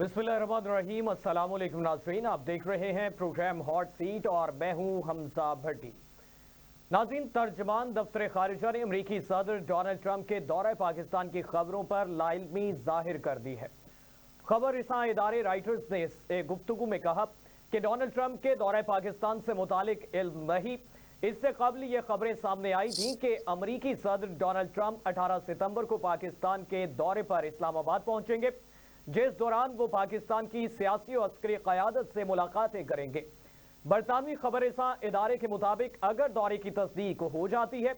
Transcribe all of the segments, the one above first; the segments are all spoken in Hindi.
बिस्मिल्लाहिर्रहमानिर्रहीम, अस्सलाम वालेकुम नाज़रीन। आप देख रहे हैं प्रोग्राम हॉट सीट और मैं हूं हमजा भट्टी। नाज़रीन, तर्जमान दफ्तर खारिजा ने अमरीकी सदर डोनाल्ड ट्रंप के दौरे पाकिस्तान की खबरों पर लाइल्मी जाहिर कर दी है। खबर रिसां इदारे राइटर्स ने एक गुफ्तगू में कहा कि डोनाल्ड ट्रंप के दौरे पाकिस्तान से मुतालिक इल्म नहीं। इससे कबल ये खबरें सामने आई थीं कि अमरीकी सदर डोनाल्ड ट्रंप 18 सितंबर को पाकिस्तान के दौरे पर इस्लामाबाद पहुंचेंगे, जिस दौरान वो पाकिस्तान की सियासी और अस्करी क़यादत से मुलाकातें करेंगे। बरतानवी खबरसां इदारे के मुताबिक अगर दौरे की तस्दीक हो जाती है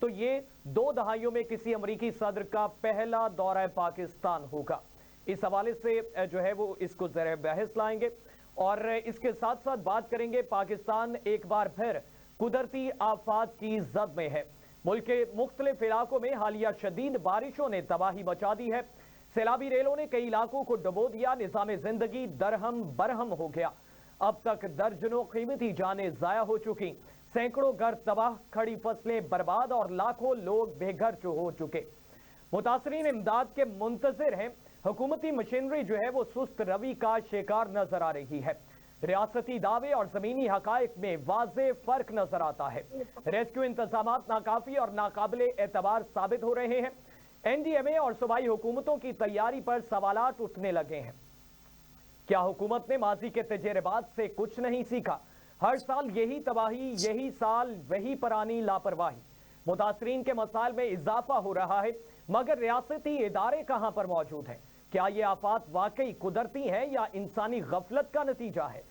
तो ये 2 दहाइयों में किसी अमरीकी सदर का पहला दौरा पाकिस्तान होगा। इस हवाले से जो है वो इसको ज़रा बहस लाएंगे और इसके साथ साथ बात करेंगे पाकिस्तान एक बार फिर कुदरती आफात की जद में है। मुल्क के मुख्तलिफ इलाकों में हालिया शदीद बारिशों ने तबाही मचा दी है। सैलाबी रेलों ने कई इलाकों को डुबो दिया। निज़ाम जिंदगी दरहम बरहम हो गया। अब तक दर्जनों कीमती जानें जाया हो चुकी, सैकड़ों घर तबाह, खड़ी फसलें बर्बाद और लाखों लोग बेघर हो चुके। मुतासरीन इमदाद के मुंतजिर हैं। हुकूमती मशीनरी जो है वो सुस्त रवि का शिकार नजर आ रही है। रियासती दावे और जमीनी हकायक में वाज़े फर्क नजर आता है। रेस्क्यू इंतजामात नाकाफी और नाकाबिले एतबार साबित हो रहे हैं। एनडीएमए और सूबाई हुकूमतों की तैयारी पर सवालात उठने लगे हैं। क्या हुकूमत ने माजी के तजर्बात से कुछ नहीं सीखा? हर साल यही तबाही, यही साल वही पुरानी लापरवाही। मुतासरीन के मसाइल में इजाफा हो रहा है, मगर रियासती इदारे कहां पर मौजूद हैं? क्या ये आफात वाकई कुदरती है या इंसानी गफलत का नतीजा है?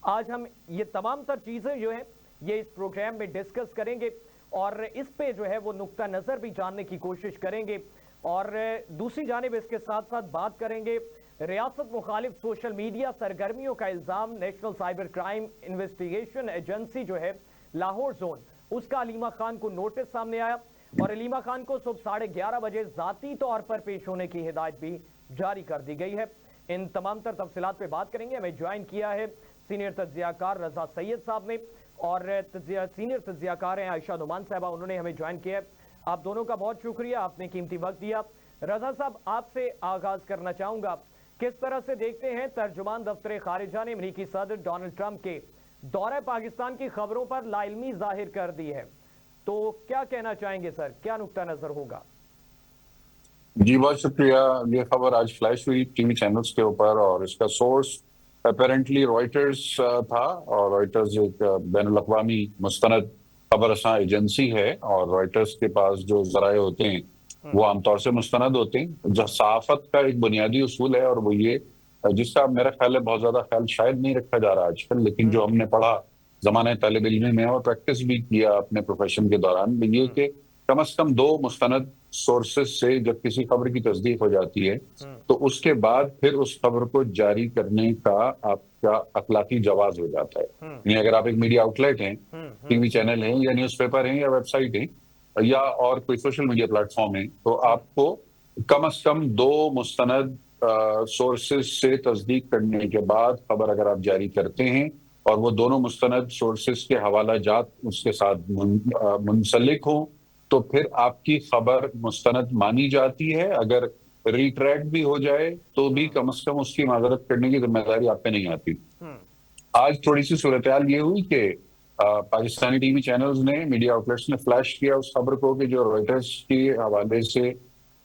आज हम ये तमाम तर चीजें जो है ये इस प्रोग्राम में डिस्कस करेंगे और इस पे जो है वो नुक्ता नजर भी जानने की कोशिश करेंगे। और दूसरी जानिब इसके साथ साथ बात करेंगे रियासत मुखालिफ सोशल मीडिया सरगर्मियों का इल्जाम। National cyber crime investigation agency जो है लाहौर जोन, उसका अलीमा खान को नोटिस सामने आया और अलीमा खान को सुबह 11:30 बजे जाती तौर पर पेश होने की हिदायत भी जारी कर दी गई है। इन तमाम तर तफसीलात पे बात करेंगे। हमें ज्वाइन किया है सीनियर तज्जियाकार रजा सैयद साहब ने और सीनियर तज्जियाकार हैं आयशा नुमान साहबा, उन्होंने हमें ज्वाइन किया है। आप दोनों का बहुत शुक्रिया, आपने कीमती वक्त दिया। रजा साहब, आपसे आगाज करना चाहूंगा, किस तरह से देखते हैं तर्जुमान दफ्तर खारिजा ने अमरीकी सदर डोनाल्ड ट्रंप के दौरे पाकिस्तान की खबरों पर लाइल्मी जाहिर कर दी है, तो क्या कहना चाहेंगे सर, क्या नुक्ता नजर होगा? जी बहुत शुक्रिया। ये खबर आज फ्लैश हुई टीवी चैनल्स के ऊपर और इसका सोर्स अपेरेंटली रॉयटर्स था और रॉयटर्स एक बैनुल अक़वामी मुस्तनद खबर रसां एजेंसी है और रॉयटर्स के पास जो जराए होते हैं वो आमतौर से मुस्तनद होते हैं। जो सहाफत का एक बुनियादी उसूल है और वो ये जिसका मेरा ख्याल है बहुत ज्यादा ख्याल शायद नहीं रखा जा रहा आजकल, लेकिन जो हमने पढ़ा जमाने तालिब इल्मी में और प्रैक्टिस भी किया अपने प्रोफेशन के दौरान, ये कि कम से कम 2 मुस्तनद सोर्सेज से जब किसी खबर की तस्दीक हो जाती है तो उसके बाद फिर उस खबर को जारी करने का आपका अखलाकी जवाज हो जाता है। यानी अगर आप एक मीडिया आउटलेट हैं, टीवी चैनल हैं या न्यूज़पेपर हैं या वेबसाइट है या और कोई सोशल मीडिया प्लेटफॉर्म है, तो आपको कम से कम 2 मुस्तनद सोर्सेज से तस्दीक करने के बाद खबर अगर आप जारी करते हैं और वो दोनों मुस्तनद सोर्सेज के हवाला जात उसके साथ मुंसलिक हों तो फिर आपकी खबर मुस्तनद मानी जाती है। अगर रिट्रैक्ट भी हो जाए तो भी कम से कम उसकी माजरत करने की जिम्मेदारी आप पे नहीं आती। आज थोड़ी सी सूरत हाल ये हुई कि पाकिस्तानी टीवी चैनल्स ने, मीडिया आउटलेट्स ने फ्लैश किया उस खबर को कि जो रॉयटर्स के हवाले से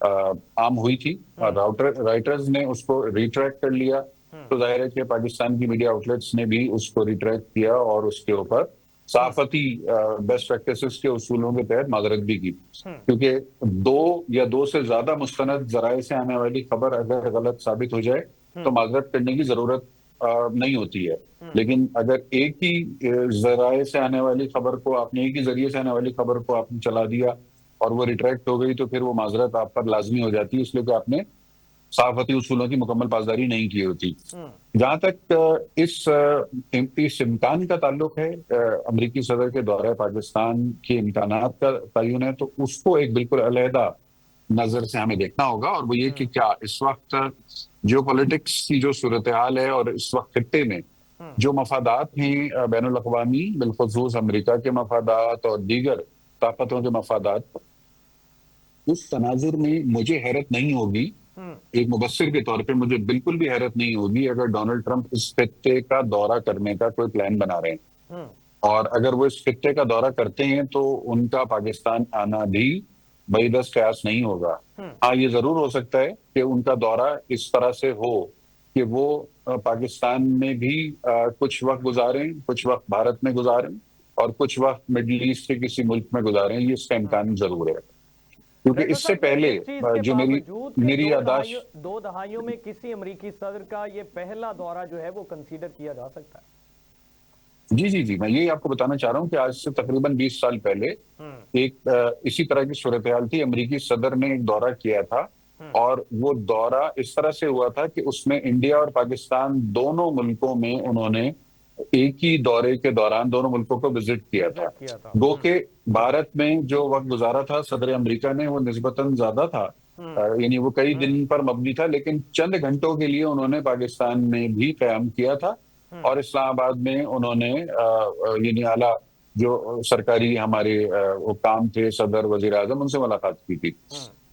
आम हुई थी और राइटर्स ने उसको रिट्रैक्ट कर लिया। तो जाहिर है कि पाकिस्तान की मीडिया आउटलेट्स ने भी उसको रिट्रैक्ट किया और उसके ऊपर सहाफती बेस्ट प्रैक्टिसेस के उसूलों के तहत माजरत भी की, क्योंकि 2 या 2 से ज्यादा मुस्तनद जराए से आने वाली खबर अगर गलत साबित हो जाए तो माजरत करने की जरूरत नहीं होती है। लेकिन अगर एक ही जराए से आने वाली खबर को आपने, एक ही जरिए से आने वाली खबर को आपने चला दिया और वो रिट्रैक्ट हो गई तो फिर वो माजरत आप पर लाजमी हो जाती है, इसलिए कि आपने सहाफती उसूलों की मुकम्मल पासदारी नहीं की होती। जहां तक इस इम्कान का ताल्लुक है, अमरीकी सदर के दौरे पाकिस्तान के इम्कानात का तयन है, तो उसको एक बिल्कुल अलहदा नजर से हमें देखना होगा और वो ये कि क्या इस वक्त जियो पॉलिटिक्स की जो सूरत हाल है और इस वक्त खित्ते में जो मफादात हैं बैनुल अक़वामी, बिलखुसूस अमरीका के मफादात और दीगर ताकतों के मफादात, उस तनाजुर में मुझे हैरत नहीं होगी एक मुबस्सिर के तौर पे मुझे बिल्कुल भी हैरत नहीं होगी अगर डोनाल्ड ट्रंप इस खित्ते का दौरा करने का कोई प्लान बना रहे हैं। और अगर वो इस खित्ते का दौरा करते हैं तो उनका पाकिस्तान आना भी बईदस्त कयास नहीं होगा। हाँ, ये जरूर हो सकता है कि उनका दौरा इस तरह से हो कि वो पाकिस्तान में भी कुछ वक्त गुजारें, कुछ वक्त भारत में गुजारें और कुछ वक्त मिडल ईस्ट के किसी मुल्क में गुजारें। ये इसका इम्कान जरूर है, क्योंकि रजा इससे साहब, क्या पहले इस चीज के जो मेरी बावजूद के मेरी यादाश्त। दो दहाइयों में किसी अमेरिकी सदर का ये पहला दौरा जो है वो कंसीडर किया जा सकता है? जी जी जी, मैं यही आपको बताना चाह रहा हूँ कि आज से तकरीबन 20 साल पहले एक इसी तरह की सूरत हाल थी। अमेरिकी सदर ने एक दौरा किया था और वो दौरा इस तरह से हुआ था कि उसमें इंडिया और पाकिस्तान दोनों मुल्कों में उन्होंने एक ही दौरे के दौरान दोनों मुल्कों को विजिट किया था। गो के भारत में जो वक्त गुजारा था सदर अमेरिका ने वो निस्बतन ज्यादा था, यानी वो कई दिन पर मबनी था, लेकिन चंद घंटों के लिए उन्होंने पाकिस्तान में भी कयाम किया था और इस्लामाबाद में उन्होंने यानी आला जो सरकारी हमारे वो काम थे, सदर वजीर आजम, उनसे मुलाकात की थी।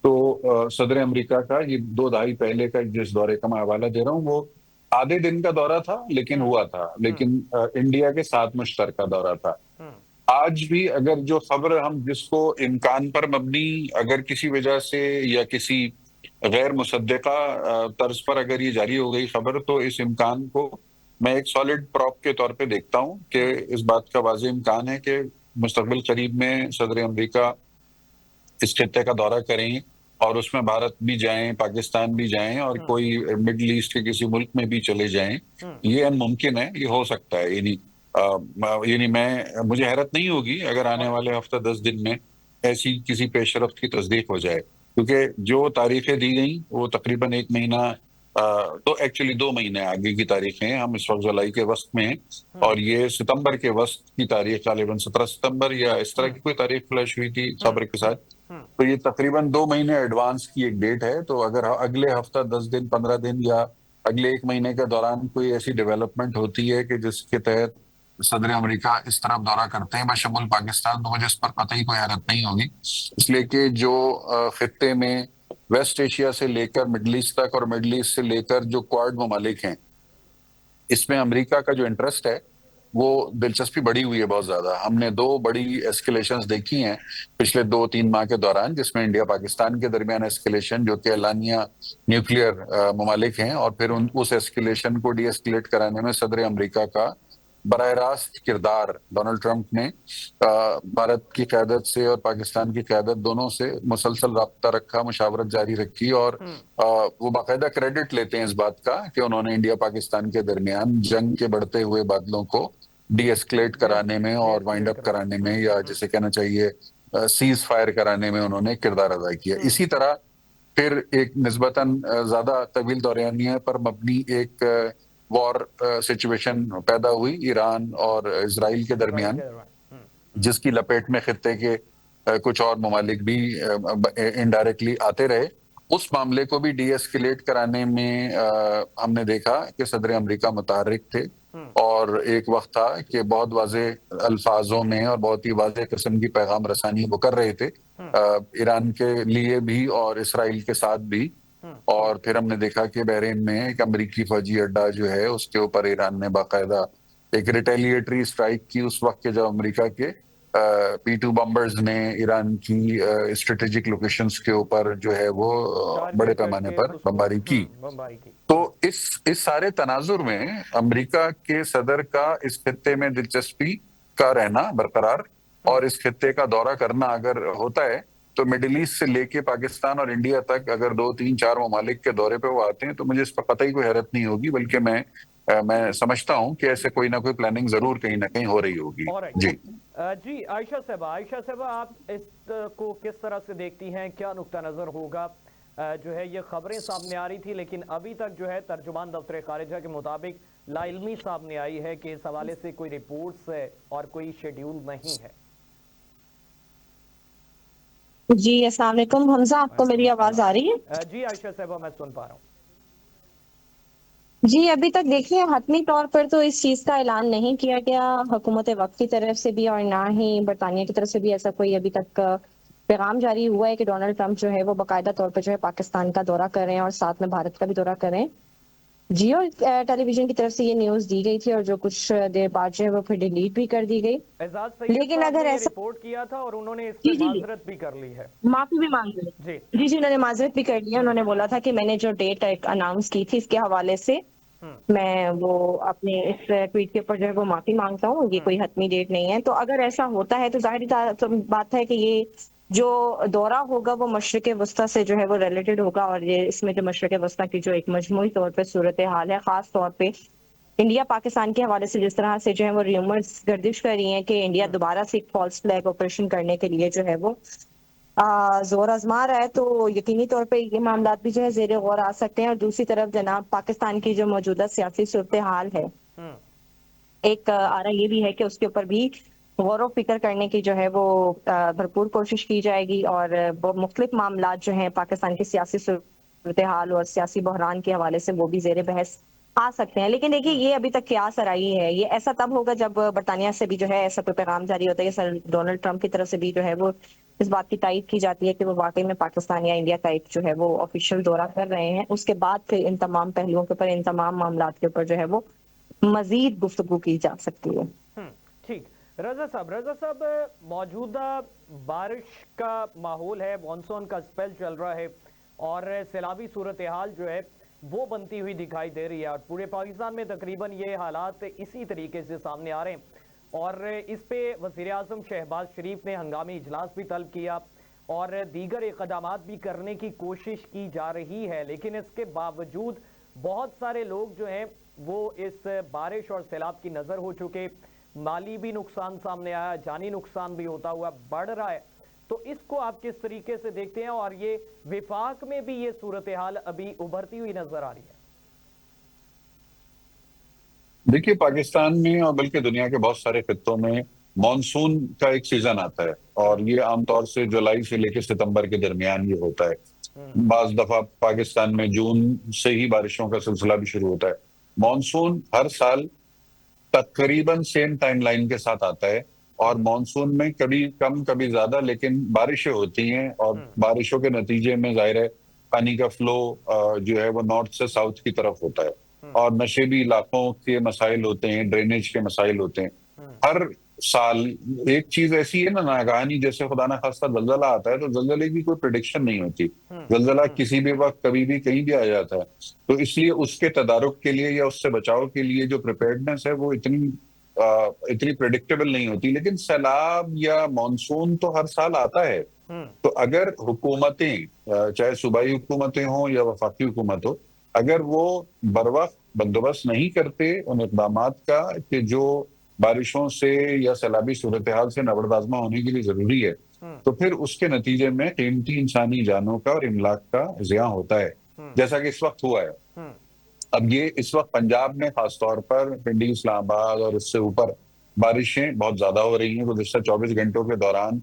तो सदर अमेरिका का ये 2 दहाई पहले का जिस दौरे का मैं हवाला दे रहा हूँ वो आधे दिन का दौरा था, लेकिन हुआ था, लेकिन इंडिया के साथ मुश्तरका दौरा था। आज भी अगर जो खबर हम जिसको इम्कान पर मबनी अगर किसी वजह से या किसी गैर मुसद्दिका तर्ज पर अगर ये जारी हो गई खबर, तो इस इम्कान को मैं एक सॉलिड प्रॉप के तौर पे देखता हूँ कि इस बात का वाज़ेह इम्कान है कि मुस्तकबिल करीब में सदर अमेरिका इस खित्ते का दौरा करें और उसमें भारत भी जाएं, पाकिस्तान भी जाएं और कोई मिडल ईस्ट के किसी मुल्क में भी चले जाएं। ये अनमुमकिन है, ये हो सकता है। यानी मैं मुझे हैरत नहीं होगी अगर आने वाले हफ्ता 10 दिन में ऐसी किसी पेशरफ्त की तस्दीक हो जाए, क्योंकि जो तारीखें दी गई वो तकरीबन 1 महीना तो एक्चुअली 2 महीने आगे की तारीखें हैं। हम इस वक्त जुलाई के वस्त में हैं और ये सितंबर के वस्त की तारीख गालिबन 17 सितंबर या इस तरह की कोई तारीख फ्लैश हुई थी खबर के साथ। तो ये तकरीबन 2 महीने एडवांस की एक डेट है। तो अगर अगले हफ्ता 10 दिन 15 दिन या अगले 1 महीने के दौरान कोई ऐसी डेवलपमेंट होती है कि जिसके तहत सदर अमेरिका इस तरफ दौरा करते हैं बशमुल पाकिस्तान, तो मुझे इस पर कतई कोई हैरत नहीं होगी, इसलिए कि जो खित्ते में वेस्ट एशिया से लेकर मिडल ईस्ट तक और मिडल ईस्ट से लेकर जो क्वाड ममालिक हैं, इसमें अमेरिका का जो इंटरेस्ट है वो दिलचस्पी बढ़ी हुई है बहुत ज्यादा। हमने 2 बड़ी एस्केलेशंस देखी हैं पिछले 2-3 माह के दौरान, जिसमें इंडिया पाकिस्तान के दरमियान एस्केलेशन जो कि एलानिया न्यूक्लियर ममालिक हैं, और फिर उस एस्केलेशन को डी एस्केलेट कराने में सदर अमेरिका का बराह रास्त किरदार डोनाल्ड ट्रंप ने भारत की क़यादत से और पाकिस्तान की क़यादत दोनों से मुसलसल राब्ता रखा, मुशावरत जारी रखी और वो बाकायदा क्रेडिट लेते हैं इस बात का कि उन्होंने इंडिया पाकिस्तान के दरमियान जंग के बढ़ते हुए बादलों को डी एस्केलेट कराने में और वाइंड अप कराने में, या जिसे कहना चाहिए सीज फायर कराने में उन्होंने किरदार अदा किया। इसी तरह फिर एक निस्बतन ज्यादा तवील दौरानिया पर मबनी एक वॉर सिचुएशन पैदा हुई ईरान और इजराइल के दरमियान, जिसकी लपेट में खित्ते के कुछ और ममालिक भी इनडायरेक्टली आते रहे। उस मामले को भी डी एस्केलेट कराने में हमने देखा कि सदर अमेरिका मुतहर्रिक थे और एक वक्त था कि बहुत वाजे अल्फाजों में और बहुत ही वाजे किस्म की पैगाम रसानी वो कर रहे थे ईरान के लिए भी और इसराइल के साथ भी। और फिर हमने देखा कि बहरीन में एक अमेरिकी फौजी अड्डा जो है उसके ऊपर ईरान ने बाकायदा एक रिटेलिएटरी स्ट्राइक की उस वक्त के, जब अमेरिका के P-2 बम्बर्स ने ईरान की स्ट्रेटेजिक लोकेशंस के ऊपर जो है वो बड़े पैमाने पर बमबारी की। तो इस सारे तनाजुर में अमेरिका के सदर का इस खित्ते में दिलचस्पी का रहना बरकरार और इस खित्ते का दौरा करना अगर होता है तो मिडिल ईस्ट से लेके पाकिस्तान और इंडिया तक अगर 2-3-4 ममालिक के दौरे पे वो आते हैं तो मुझे इस पर कतई कोई हैरत नहीं होगी, बल्कि मैं समझता हूं कि ऐसे कोई ना कोई प्लानिंग जरूर कहीं ना कहीं हो रही होगी। जी जी, आयशा साहबा, आप इस को किस तरह से देखती हैं? क्या नुक्ता नजर होगा? जो है ये खबरें सामने आ रही थी, लेकिन अभी तक जो है तर्जुमान दफ्तर खारिजा के मुताबिक लाइल्मी सामने आई है कि इस हवाले से कोई रिपोर्ट्स है और कोई शेड्यूल नहीं है। जी अस्सलाम वालेकुम हमजा, आपको मेरी आवाज आ रही है? जी आयशा साहबा, मैं सुन पा रहा हूँ। जी अभी तक देखिए हतमी तौर पर तो इस चीज का ऐलान नहीं किया गया हुकूमत वक्त की तरफ से भी और ना ही बरतानिया की तरफ से भी ऐसा कोई अभी तक पैगाम जारी हुआ है कि डोनाल्ड ट्रंप जो है वो बाकायदा तौर पर जो है पाकिस्तान का दौरा कर रहे हैं और साथ में भारत का भी दौरा कर रहे हैं। जियो टेलीविजन की तरफ से ये न्यूज दी गई थी और जो कुछ देर बाद जो है वो फिर डिलीट भी कर दी गई। एजाज सैयद लेकिन साहब अगर ने ऐसा रिपोर्ट किया था और उन्होंने इस जी पे जी जी माजरत भी कर ली है। माफी भी मांग ली। जी। जी जी उन्होंने माजरत भी कर लिया। उन्होंने बोला था कि मैंने जो डेट अनाउंस की थी इसके हवाले से मैं वो अपने इस ट्वीट के ऊपर जो है वो माफी मांगता हूँ। ये कोई हतमी डेट नहीं है। तो अगर ऐसा होता है तो तो बात है कि ये जो दौरा होगा वो मशरिक वस्ता से जो है वो रिलेटेड होगा और ये इसमें जो मशरिक वस्ता की जो एक मजमूई तौर पे सूरत हाल है, खास तौर पे इंडिया पाकिस्तान के हवाले से जिस तरह से जो है वो र्यूमर्स गर्दिश कर रही हैं कि इंडिया दोबारा से एक फॉल्स फ्लैग ऑपरेशन करने के लिए जो है वो जोर आजमा रहा है, तो यकीनी तौर पे ये मामला भी जो है जेर गौर आ सकते हैं। और दूसरी तरफ जनाब पाकिस्तान की जो मौजूदा सियासी सूरत हाल है, एक आरा ये भी है कि उसके ऊपर भी गौर फिक्र करने की जो है वो भरपूर कोशिश की जाएगी और मुख्तलिफ मामला जो हैं पाकिस्तान की सियासी सूरत हाल और सियासी बहरान के हवाले से वो भी जेर बहस आ सकते हैं। लेकिन देखिए ये अभी तक क्या सराई है, ये ऐसा तब होगा जब बरतानिया से भी जो है ऐसा कोई पैगाम जारी होता है, सर डोनाल्ड ट्रंप की तरफ से भी जो है वो इस बात की तायद की जाती है कि वो वाकई में पाकिस्तान या इंडिया का एक जो है वो ऑफिशियल दौरा कर रहे हैं। उसके बाद फिर इन तमाम पहलुओं के ऊपर, इन तमाम मामला के ऊपर जो है वो मजीद गुफ्तगू की जा सकती है। ठीक। रजा साहब, मौजूदा बारिश का माहौल है, मानसून का स्पेल चल रहा है और सैलाबी सूरत हाल जो है वो बनती हुई दिखाई दे रही है और पूरे पाकिस्तान में तकरीबन ये हालात इसी तरीके से सामने आ रहे हैं और इस पे वज़ीर आज़म शहबाज शरीफ ने हंगामी इजलास भी तलब किया और दीगर इक़दामात भी करने की कोशिश की जा रही है। लेकिन इसके बावजूद बहुत सारे लोग जो हैं वो इस बारिश और सैलाब की नज़र हो चुके, माली भी नुकसान सामने आया, जानी नुकसान भी होता हुआ बढ़ रहा है। तो इसको आप किस तरीके से देखते हैं और ये विफाक में भी ये सूरत हाल अभी उभरती हुई नजर आ रही है? देखिए, पाकिस्तान में और बल्कि दुनिया के बहुत सारे खित्तों में मॉनसून का एक सीजन आता है और ये आमतौर से जुलाई से लेकर सितंबर के दरमियान ये होता है। बाज दफा पाकिस्तान में जून से ही बारिशों का सिलसिला भी शुरू होता है। मॉनसून हर साल तकरीबन सेम टाइमलाइन के साथ आता है और मॉनसून में कभी कम कभी ज्यादा लेकिन बारिशें होती हैं और बारिशों के नतीजे में जाहिर है पानी का फ्लो जो है वो नॉर्थ से साउथ की तरफ होता है और नशेबी इलाकों के मसाइल होते हैं, ड्रेनेज के मसाइल होते हैं। हर साल एक चीज ऐसी है ना, नागानी जैसे खुदा ना खास्ता जलजला आता है तो जलजले की कोई प्रिडिक्शन नहीं होती। जलजला किसी भी वक्त कभी भी कहीं भी आ जाता है, तो इसलिए उसके तदारुक के लिए या उससे बचाव के लिए जो प्रिपेयर्डनेस है वो इतनी प्रेडिक्टेबल नहीं होती। लेकिन सैलाब या मॉनसून तो हर साल आता है। तो अगर हुकूमतें चाहे सूबाई हुकूमतें हों या वफाकी हुकूमत हो, अगर वो बरवक्त बंदोबस्त नहीं करते उन इकदामात का कि जो बारिशों से या सैलाबी सूरत हाल से नबरदाजमा होने के लिए जरूरी है, तो फिर उसके नतीजे में कीमती इंसानी जानों का और इमलाक का ज़िया होता है, जैसा कि इस वक्त हुआ है। अब ये इस वक्त पंजाब में खासतौर पर पिंडी, इस्लामाबाद और इससे ऊपर बारिशें बहुत ज्यादा हो रही हैं। गुज़िश्ता 24 घंटों के दौरान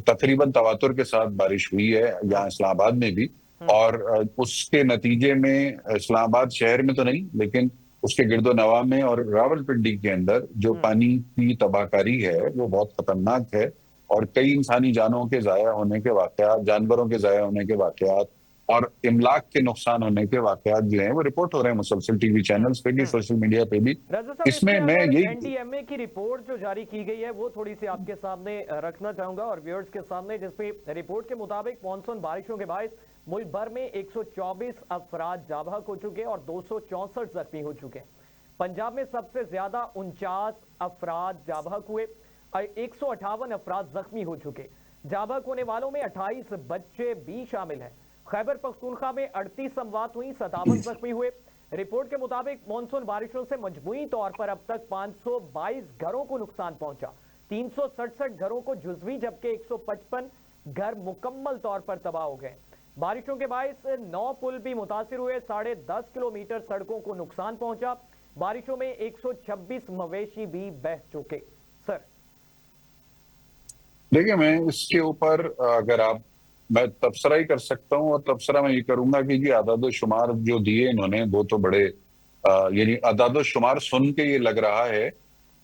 तकरीबन तवातुर के साथ बारिश हुई है यहाँ इस्लामाबाद में भी और उसके नतीजे में इस्लामाबाद शहर में तो नहीं लेकिन उसके गिरदो नवा में और रावलपिंडी के अंदर जो पानी की तबाहकारी है वो बहुत खतरनाक है और कई इंसानी जानों के जाया होने के वाकयात, जानवरों के जाया होने के वाकयात और इमलाक के नुकसान होने के वाकयात जो हैं वो रिपोर्ट हो रहे हैं मुसलसल टीवी चैनल्स पे भी, सोशल मीडिया पे भी। इसमें मैं यही एनडीएमए की रिपोर्ट जो जारी की गई है वो थोड़ी सी आपके सामने रखना चाहूंगा और व्यूअर्स के सामने, जिसपे रिपोर्ट के मुताबिक मानसून बारिशों के बायस मुल्क भर में 124 अफराद जाबहक हो चुके और 264 जख्मी हो चुके हैं। पंजाब में सबसे ज्यादा 49 अफराद जाबहक हुए, 158 अफराद जख्मी हो चुके। जाबहक होने वालों में 28 बच्चे भी शामिल हैं। खैबर पख्तूनख्वा में 38 अमवात हुई, 57 जख्मी हुए। रिपोर्ट के मुताबिक मानसून बारिशों से मजमूई तौर पर अब तक 522 घरों को नुकसान पहुंचा, 367 घरों को जुजवी जबकि 155 घर मुकम्मल तौर पर तबाह हो गए। बारिशों के बायस 9 पुल भी मुतासिर हुए, 10.5 किलोमीटर सड़कों को नुकसान पहुंचा। बारिशों में 126 मवेशी भी बह चुके। सर देखिए, मैं इसके ऊपर अगर मैं तबसरा ही कर सकता हूँ और तबसरा मैं ये करूंगा कि ये आदाद शुमार जो दिए इन्होंने वो तो बड़े यानी आदाद शुमार सुन के ये लग रहा है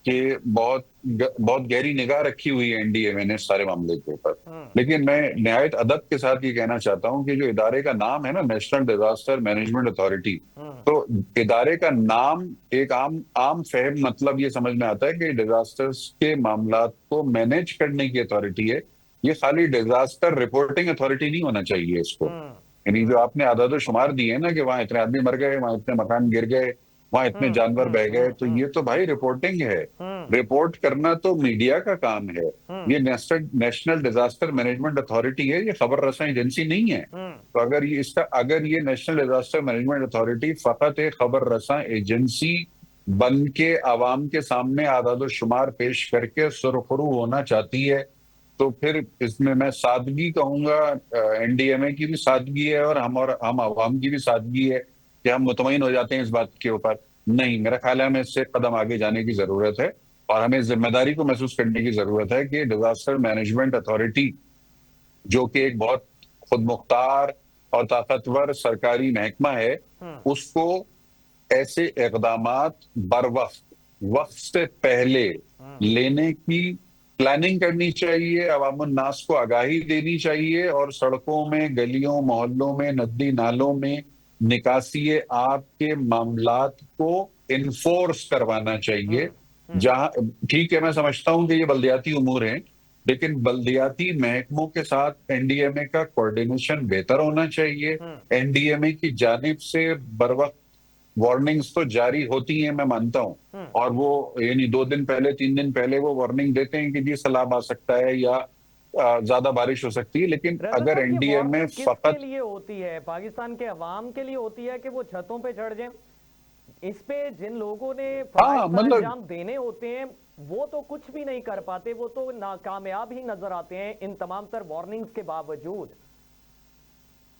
कि बहुत गहरी निगाह रखी हुई है एनडीएमए ने सारे मामले के ऊपर। लेकिन मैं निहायत अदब के साथ ये कहना चाहता हूं कि जो इदारे का नाम है ना, नेशनल डिजास्टर मैनेजमेंट अथॉरिटी, तो इदारे का नाम एक आम फहम मतलब ये समझ में आता है कि डिजास्टर्स के मामलात को मैनेज करने की अथॉरिटी है। ये खाली डिजास्टर रिपोर्टिंग अथॉरिटी नहीं होना चाहिए इसको। यानी जो आपने आदाद शुमार दिए ना कि वहां इतने आदमी मर गए, वहां इतने मकान गिर गए, वहां इतने जानवर बह गए, तो ये तो भाई रिपोर्टिंग है। रिपोर्ट करना तो मीडिया का काम है। ये नेशनल डिजास्टर मैनेजमेंट अथॉरिटी है, ये खबर रसां एजेंसी नहीं है। तो अगर ये नेशनल डिजास्टर मैनेजमेंट अथॉरिटी फकत एक खबर रसां एजेंसी बन के आवाम के सामने आदाद शुमार पेश करके सुरखरू होना चाहती है, तो फिर इसमें मैं सादगी कहूंगा, एनडीएमए की भी सादगी है और हम आवाम की भी सादगी है कि हम मुतमईन हो जाते हैं इस बात के ऊपर। नहीं, मेरा ख्याल है हमें इससे कदम आगे जाने की जरूरत है और हमें जिम्मेदारी को महसूस करने की जरूरत है कि डिजास्टर मैनेजमेंट अथॉरिटी, जो कि एक बहुत खुद मुख्तार और ताकतवर सरकारी महकमा है, उसको ऐसे इकदामात बर वक्त से पहले लेने की प्लानिंग करनी चाहिए, अवामुन नास को आगाही देनी चाहिए और सड़कों में, गलियों, मोहल्लों में, नदी नालों में निकासी आब के मामलात को इन्फोर्स करवाना चाहिए। जहां ठीक है, मैं समझता हूं कि ये बल्दियाती उमूर हैं, लेकिन बल्दियाती महकमों के साथ एनडीएमए का कोऑर्डिनेशन बेहतर होना चाहिए। एनडीएमए की जानिब से बर वक्त वार्निंग्स तो जारी होती हैं, मैं मानता हूं, और वो यानी 2 दिन पहले, 3 दिन पहले वो वार्निंग देते हैं कि जी सैलाब आ सकता है या ज्यादा बारिश हो सकती है। लेकिन अगर एनडीएमए फकत लिए होती है, पाकिस्तान के अवाम के लिए होती है कि वो छतों पे चढ़ जाएं, इस पे जिन लोगों ने मतलब अंजाम देने होते हैं वो तो कुछ भी नहीं कर पाते, वो तो नाकामयाब ही नजर आते हैं इन तमाम तर वार्निंग्स के बावजूद।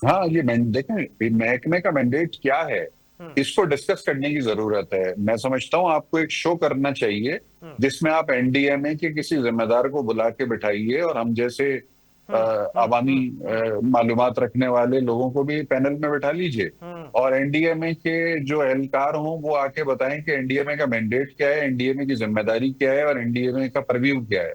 हाँ, ये देखें महकमे का मैंडेट क्या है, इसको डिस्कस करने की जरूरत है। मैं समझता हूं आपको एक शो करना चाहिए जिसमें आप एनडीएमए के किसी जिम्मेदार को बुला के बिठाइए और हम जैसे अवामी मालूमात रखने वाले लोगों को भी पैनल में बिठा लीजिए और एनडीएमए के जो एहलकार हों वो आके बताएं कि एनडीएमए का मैंडेट क्या है, एनडीएमए की जिम्मेदारी क्या है और एनडीएमए का परव्यू क्या है।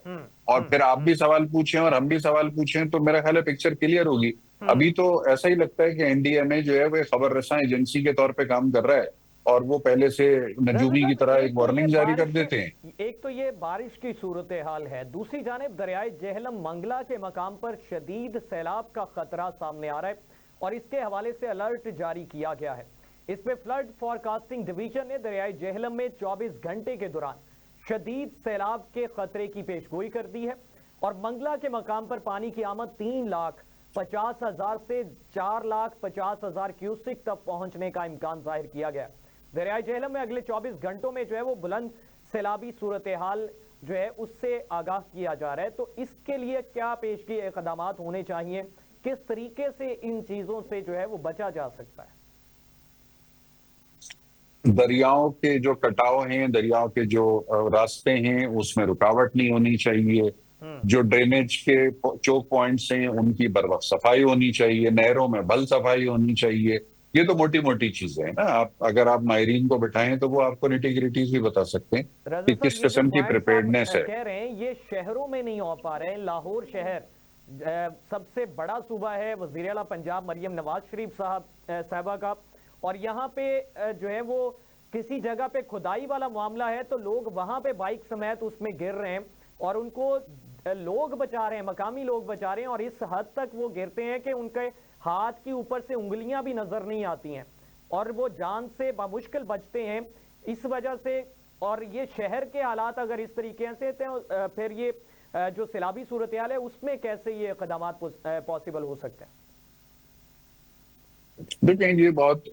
और फिर आप भी सवाल पूछें और हम भी सवाल पूछें, तो मेरा ख्याल है पिक्चर क्लियर होगी। अभी तो ऐसा ही लगता है कि एनडीएमए जो है वो खबर रसां एजेंसी के तौर पे काम कर रहा है और वो पहले से नजूमी की तरह एक वार्निंग जारी कर देते हैं। एक तो ये बारिश की सूरत हाल है, दूसरी जानिब दरियाए जेहलम मंगला के मकाम पर शदीद सैलाब का खतरा सामने आ रहा है और इसके हवाले से अलर्ट जारी किया गया है। इसमें फ्लड फोरकास्टिंग डिवीजन ने दरियाए जेहलम में 24 घंटे के दौरान शदीद सैलाब के खतरे की पेशगोई कर दी है और मंगला के मकाम पर पानी की आमद 3,50,000 से 4,50,000 क्यूसिक तक पहुंचने का इम्कान जाहिर किया गया। दरियाए जेहलम में अगले 24 घंटों में जो है वो बुलंद सैलाबी सूरत हाल जो है उससे आगाह किया जा रहा है। तो इसके लिए क्या पेशगी इक़दाम होने चाहिए, किस तरीके से इन चीजों से जो है वो बचा जा सकता है? दरियाओं के जो कटाव हैं, दरियाओं के जो रास्ते हैं, उसमें रुकावट नहीं होनी चाहिए। जो ड्रेनेज के चोक पॉइंट्स हैं उनकी बर वक्त सफाई होनी चाहिए, नहरों में बल सफाई होनी चाहिए। ये तो मोटी मोटी चीजें हैं ना। अगर आप माहिरीन को बिठाएं तो वो आपको निटी-ग्रिटीज भी बता सकते हैं कि किस किस्म की प्रिपेयर्डनेस है। कह रहे हैं ये शहरों में नहीं हो पा रहे हैं। लाहौर शहर सबसे बड़ा सूबा है, वज़ीर आला पंजाब मरियम नवाज शरीफ साहबा का, और यहाँ पे जो है वो किसी जगह पे खुदाई वाला मामला है तो लोग वहां पे बाइक समेत उसमें गिर रहे हैं और उनको लोग बचा रहे हैं, मकामी लोग बचा रहे हैं और इस हद तक वो गिरते हैं कि उनके हाथ की ऊपर से उंगलियां भी नजर नहीं आती हैं और वो जान से बामुश्किल बचते हैं इस वजह से। और ये शहर के हालात अगर इस तरीके से तो फिर ये जो सैलाबी सूरत हाल है उसमें कैसे ये इक़दाम पॉसिबल हो सकते हैं? देखिए, ये बहुत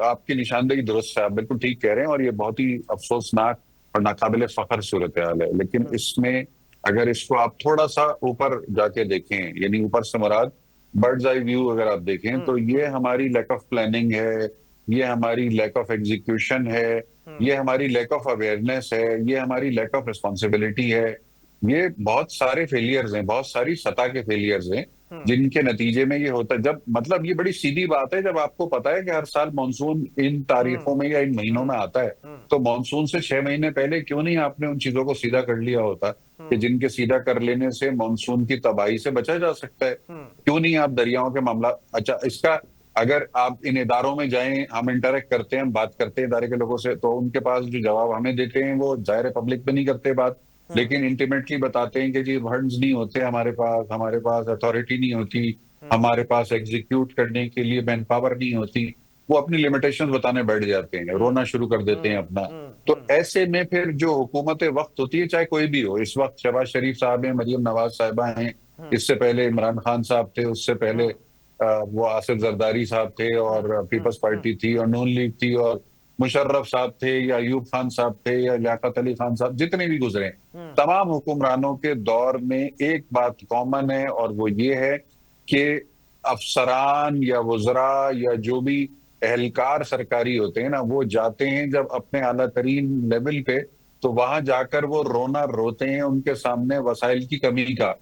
आपकी निशानदेही दुरुस्त है, आप बिल्कुल ठीक कह रहे हैं और ये बहुत ही अफसोसनाक और नाकाबिले फख्र सूरत हाल है। लेकिन इसमें अगर इसको आप थोड़ा सा ऊपर जाके देखें, यानी ऊपर से मुराद बर्ड्स आई व्यू अगर आप देखें, तो ये हमारी लैक ऑफ प्लानिंग है, ये हमारी लैक ऑफ एग्जीक्यूशन है, ये हमारी लैक ऑफ अवेयरनेस है, ये हमारी लैक ऑफ रिस्पॉन्सिबिलिटी है। ये बहुत सारे फेलियर्स हैं, बहुत सारी सतह के फेलियर्स हैं जिनके नतीजे में ये होता है। जब मतलब ये बड़ी सीधी बात है, जब आपको पता है कि हर साल मानसून इन तारीखों में या इन महीनों में आता है, तो मानसून से 6 महीने पहले क्यों नहीं आपने उन चीजों को सीधा कर लिया होता, कि जिनके सीधा कर लेने से मानसून की तबाही से बचा जा सकता है। क्यों नहीं आप दरियाओं के मामला, अच्छा इसका अगर आप इन इदारों में जाएं, हम इंटरेक्ट करते हैं, हम बात करते हैं इदारे के लोगों से, तो उनके पास जो जवाब हमें देते हैं वो जाहिर पब्लिक पे नहीं करते बात, लेकिन इंटीमेटली बताते हैं कि जी फंड्स नहीं होते हमारे पास अथॉरिटी नहीं होती, हमारे पास एग्जीक्यूट करने के लिए मैन पावर नहीं होती। वो अपनी लिमिटेशंस बताने बैठ जाते हैं, रोना शुरू कर देते हैं अपना। तो ऐसे में फिर जो हुकूमत वक्त होती है, चाहे कोई भी हो, इस वक्त शहबाज शरीफ साहब हैं, मरियम नवाज साहिबा हैं, इससे पहले इमरान खान साहब थे, उससे पहले वो आसिफ जरदारी साहब थे और पीपल्स पार्टी थी और नून लीग थी, और मुशर्रफ साहब थे या अयूब खान साहब थे या लियाकत अली खान साहब, जितने भी गुजरे, तमाम हुक्मरानों के दौर में एक बात कॉमन है, और वो ये है कि अफसरान या वज़रा या जो भी एहलकार सरकारी होते हैं ना, वो जाते हैं जब अपने आला तरीन लेवल पे, तो वहां जाकर वो रोना रोते हैं उनके सामने वसाइल की कमी का,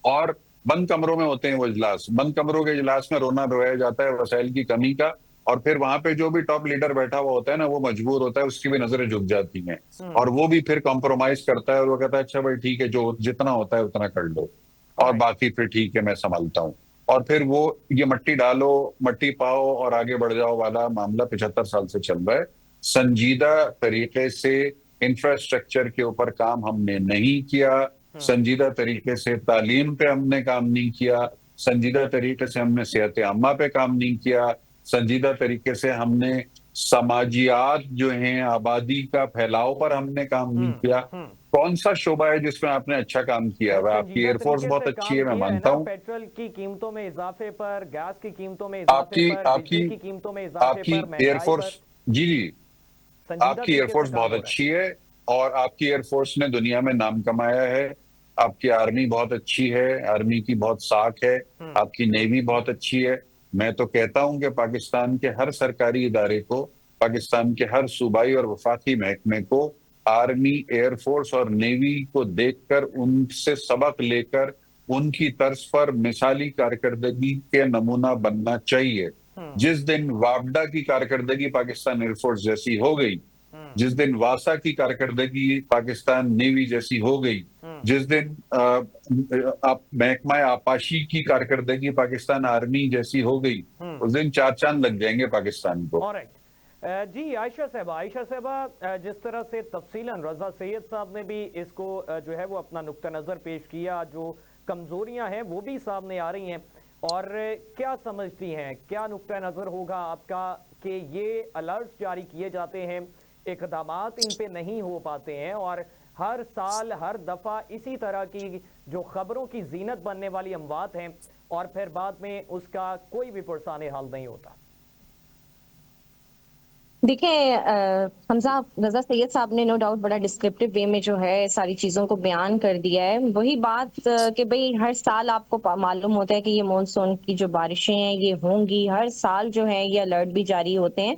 और बंद कमरों में होते हैं वो इजलास, बंद कमरों के इजलास में रोना रोया जाता है वसाइल की कमी का, और फिर वहां पे जो भी टॉप लीडर बैठा हुआ होता है ना, वो मजबूर होता है, उसकी भी नजरें झुक जाती हैं, और वो भी फिर कॉम्प्रोमाइज करता है और वो कहता है अच्छा भाई ठीक है, जो जितना होता है उतना कर लो, और बाकी फिर ठीक है मैं संभालता हूँ। और फिर वो ये मट्टी डालो मट्टी पाओ और आगे बढ़ जाओ वाला मामला 75 साल से चल रहा है। संजीदा तरीके से इंफ्रास्ट्रक्चर के ऊपर काम हमने नहीं किया, संजीदा तरीके से तालीम पे हमने काम नहीं किया, संजीदा तरीके से हमने सेहत आम्मा पे काम नहीं किया, संजीदा तरीके से हमने समाजियात जो हैं आबादी का फैलाव पर हमने काम नहीं किया। कौन सा शोबा है जिसमें आपने अच्छा काम किया है? आपकी एयरफोर्स बहुत अच्छी है, मैं मानता हूँ। पेट्रोल की कीमतों में इजाफे पर, गैस की कीमतों में आपकी इजाफे पर, आपकी बिजली की कीमतों में इजाफे आपकी पर, महंगाई एयरफोर्स, पर जी जी, आपकी एयरफोर्स बहुत अच्छी है, और आपकी एयरफोर्स ने दुनिया में नाम कमाया है। आपकी आर्मी बहुत अच्छी है, आर्मी की बहुत साख है, आपकी नेवी बहुत अच्छी है। मैं तो कहता हूं कि पाकिस्तान के हर सरकारी इदारे को, पाकिस्तान के हर सूबाई और वफाकी महकमे को आर्मी, एयरफोर्स और नेवी को देखकर उनसे सबक लेकर उनकी तर्ज पर मिसाली कारकर्दगी के नमूना बनना चाहिए। जिस दिन वापडा की कारकर्दगी पाकिस्तान एयरफोर्स जैसी हो गई, जिस दिन वासा की कारकर्दगी पाकिस्तान नेवी जैसी हो गई, जिस दिन महकमा आपाशी की कारकर्दगी पाकिस्तान आर्मी जैसी हो गई, उस दिन 4 चांद लग जाएंगे पाकिस्तान को। जी आयशा साहबा, जिस तरह से तफसीलन रजा सैयद साहब ने भी इसको जो है वो अपना नुक्ता नज़र पेश किया, जो कमजोरियां हैं वो भी सामने आ रही हैं, और क्या समझती हैं, क्या नुक्ता नज़र होगा आपका कि ये अलर्ट जारी किए जाते हैं, इक़दामात इन पे नहीं हो पाते हैं, और हर साल हर दफ़ा इसी तरह की जो खबरों की जीनत बनने वाली अमवात हैं, और फिर बाद में उसका कोई भी पुरसाने हाल नहीं होता? देखिए हमजा रजा सैयद साहब ने नो डाउट बड़ा डिस्क्रिप्टिव वे में जो है सारी चीजों को बयान कर दिया है। वही बात कि भाई हर साल आपको मालूम होता है कि ये मॉनसून की जो बारिशें हैं ये होंगी, हर साल जो है ये अलर्ट भी जारी होते हैं,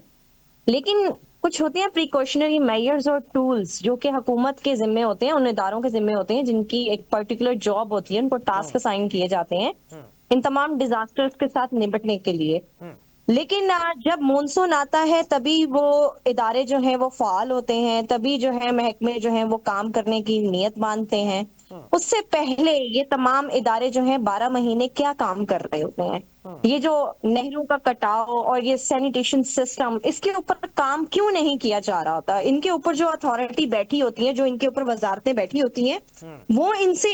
लेकिन कुछ होते हैं प्रिकॉशनरी मेजर्स और टूल्स जो कि हुकूमत के जिम्मे होते हैं, उन इदारों के जिम्मे होते हैं जिनकी एक पर्टिकुलर जॉब होती है, उनको टास्क असाइन किए जाते हैं इन तमाम डिजास्टर्स के साथ निपटने के लिए। लेकिन जब मॉनसून आता है तभी वो इदारे जो हैं वो फाल होते हैं, तभी जो है महकमे जो हैं वो काम करने की नीयत बांधते हैं। उससे पहले ये तमाम इदारे जो हैं 12 महीने क्या काम कर रहे होते हैं? ये जो नहरों का कटाव और ये सैनिटेशन सिस्टम, इसके ऊपर काम क्यों नहीं किया जा रहा होता? इनके ऊपर जो अथॉरिटी बैठी होती है, जो इनके ऊपर वजारतें बैठी होती हैं, वो इनसे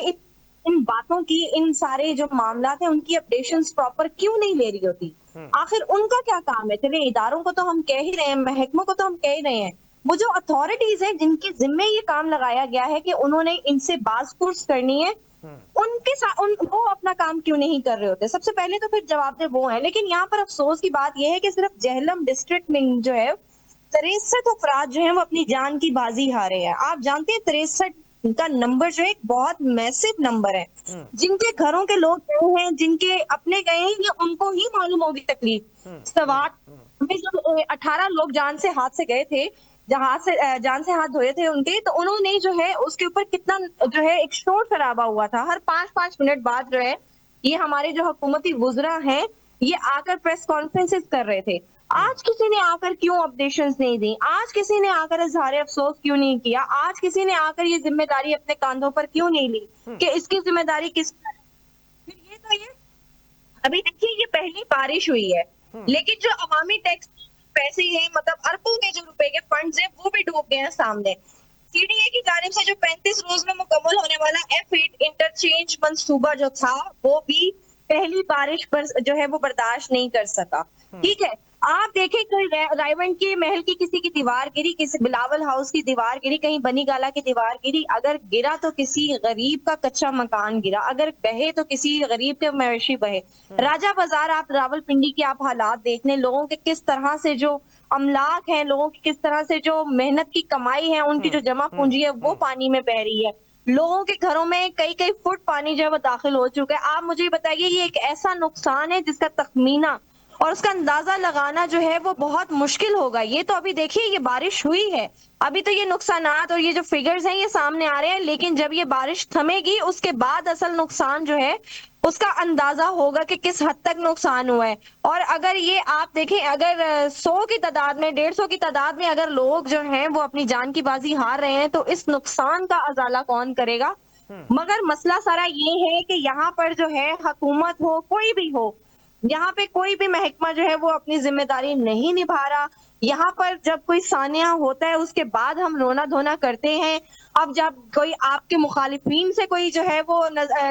इन बातों की, इन सारे जो मामला है उनकी अपडेशंस प्रॉपर क्यों नहीं ले रही होती? आखिर उनका क्या काम है? चलिए इदारों को तो हम कह ही रहे हैं, महकमों को तो हम कह ही रहे हैं, वो जो अथॉरिटीज हैं जिनके जिम्मे ये काम लगाया गया है कि उन्होंने इनसे बाज़पुर्स करनी है, उनके साथ वो अपना काम क्यों नहीं कर रहे होते? सबसे पहले तो फिर जवाब वो है। लेकिन यहाँ पर अफसोस की बात यह है कि सिर्फ जहलम डिस्ट्रिक्ट में जो है 63 अफराद जो है वो अपनी जान की बाजी हारे हैं। आप जानते हैं 63 का नंबर जो है एक बहुत मैसिव नंबर है। जिनके घरों के लोग गए हैं, जिनके अपने गए हैं, ये उनको ही मालूम होगी तकलीफ। सवाट में जो 18 लोग जान से हाथ से गए थे, जान से हाथ धोए थे उनके, तो उन्होंने जो है उसके ऊपर कितना जो है एक शोर शराबा हुआ था। हर 5-5 मिनट बाद जो है ये हमारे जो हुकूमती वुज़रा हैं, ये आकर प्रेस कॉन्फ्रेंसेस कर रहे थे। आज किसी ने आकर क्यों अपडेशंस नहीं दी? आज किसी ने आकर इज़हार अफ़सोस क्यों नहीं किया? आज किसी ने आकर ये ज़िम्मेदारी अपने कांधों पर क्यों नहीं ली कि इसकी ज़िम्मेदारी किस पर है? फिर ये अभी देखिए ये पहली बारिश हुई है, लेकिन जो अवामी टैक्स पैसे हैं, मतलब अरबों के जो रुपए के फंड्स हैं, वो भी डूब गए हैं सामने। सीडीए की जानिब से जो 35 रोज में मुकम्मल होने वाला F8 इंटरचेंज मंसूबा जो था, वो भी पहली बारिश पर जो है वो बर्दाश्त नहीं कर सका। ठीक है, आप देखें कहीं रायवंड के महल की किसी की दीवार गिरी, किसी बिलावल हाउस की दीवार गिरी, कहीं बनी गाला की दीवार गिरी। अगर गिरा तो किसी गरीब का कच्चा मकान गिरा, अगर बहे तो किसी गरीब के मवेशी बहे। राजा बाजार आप रावलपिंडी के आप हालात देख लें, लोगों के किस तरह से जो अमलाक है, लोगों की किस तरह से जो मेहनत की कमाई है, उनकी जो जमा पूंजी है, वो पानी में बह रही है। लोगों के घरों में कई कई फुट पानी जो है वो दाखिल हो चुका है। आप मुझे बताइए, ये एक ऐसा नुकसान है जिसका तखमीना और उसका अंदाजा लगाना जो है वो बहुत मुश्किल होगा। ये तो अभी देखिए ये बारिश हुई है, अभी तो ये नुकसानात और ये जो फिगर्स हैं ये सामने आ रहे हैं, लेकिन जब ये बारिश थमेगी उसके बाद असल नुकसान जो है उसका अंदाजा होगा कि किस हद तक नुकसान हुआ है। और अगर ये आप देखें, अगर 100 की तादाद में, 150 की तादाद में अगर लोग जो हैं वो अपनी जान की बाजी हार रहे हैं, तो इस नुकसान का अजाला कौन करेगा? मगर मसला सारा ये है कि यहाँ पर जो है हुकूमत हो, कोई भी हो, यहाँ पे कोई भी महकमा जो है वो अपनी जिम्मेदारी नहीं निभा रहा। यहाँ पर जब कोई सानिया होता है उसके बाद हम रोना धोना करते हैं। अब जब कोई आपके मुखालिफिन से कोई जो है वो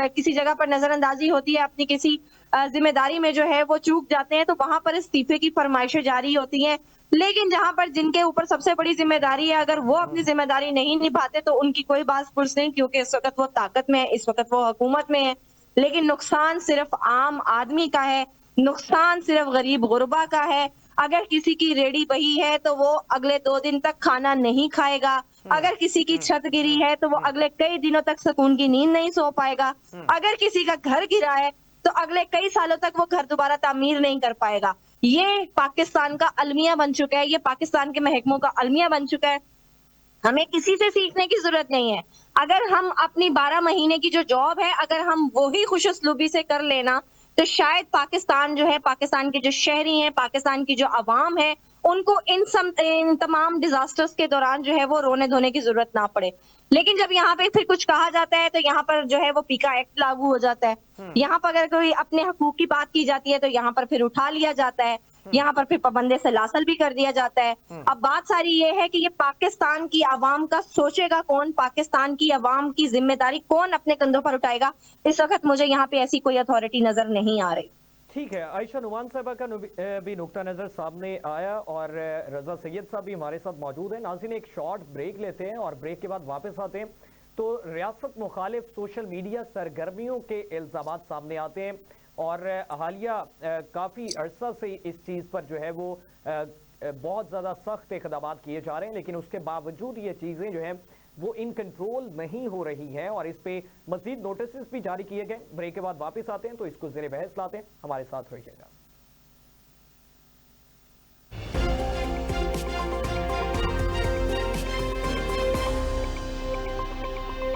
किसी जगह पर नजरअंदाजी होती है, अपनी किसी जिम्मेदारी में जो है वो चूक जाते हैं, तो वहां पर इस्तीफे की फरमाइशें जारी होती हैं। लेकिन जहां पर जिनके ऊपर सबसे बड़ी जिम्मेदारी है, अगर वो अपनी जिम्मेदारी नहीं निभाते तो उनकी कोई बात पुरस नहीं, क्योंकि इस वक्त वो ताकत में है, इस वक्त वो हुकूमत में है। लेकिन नुकसान सिर्फ आम आदमी का है, नुकसान सिर्फ गरीब गुरबा का है। अगर किसी की रेडी बही है तो वो अगले 2 दिन तक खाना नहीं खाएगा। अगर किसी की छत गिरी है तो वो अगले कई दिनों तक सुकून की नींद नहीं सो पाएगा। अगर किसी का घर गिरा है तो अगले कई सालों तक वो घर दोबारा तामीर नहीं कर पाएगा। ये पाकिस्तान का अलमिया बन चुका है, ये पाकिस्तान के महकमों का अलमिया बन चुका है। हमें किसी से सीखने की जरूरत नहीं है। अगर हम अपनी 12 महीने की जो जॉब है, अगर हम वो ही खुशउस्लूबी से कर लेना, तो शायद पाकिस्तान जो है, पाकिस्तान के जो शहरी हैं, पाकिस्तान की जो अवाम है, उनको इन तमाम डिजास्टर्स के दौरान जो है वो रोने धोने की जरूरत ना पड़े। लेकिन जब यहाँ पे फिर कुछ कहा जाता है तो यहाँ पर जो है वो पीका एक्ट लागू हो जाता है। यहाँ पर अगर कोई अपने हकूक की बात की जाती है तो यहाँ पर फिर उठा लिया जाता है, यहाँ पर फिर पाबंदे से लासल भी कर दिया जाता है। अब बात सारी ये है कि ये पाकिस्तान की आवाम का सोचेगा कौन, पाकिस्तान की आवाम की जिम्मेदारी कौन अपने कंधों पर उठाएगा? इस वक्त मुझे यहाँ पे ऐसी कोई अथॉरिटी नजर नहीं आ रही। ठीक है, आयशा नुमान साहबा का भी नुक्ता नज़र सामने आया और रजा सैयद साहब भी हमारे साथ मौजूद हैं। नाज़रीन, एक शॉर्ट ब्रेक लेते हैं और ब्रेक के बाद वापस आते हैं। तो रियासत मुखालिफ सोशल मीडिया सरगर्मियों के इल्ज़ामात सामने आते हैं और हालिया काफ़ी अरसा से इस चीज़ पर जो है वो बहुत ज़्यादा सख्त इक़दामात किए जा रहे हैं, लेकिन उसके बावजूद ये चीज़ें जो हैं वो इन कंट्रोल नहीं हो रही हैं और इस पे मजीद नोटिस भी जारी किए गए। ब्रेक के बाद वापस आते हैं तो इसको ज़ेरे बहस लाते हैं, हमारे साथ रहिएगा।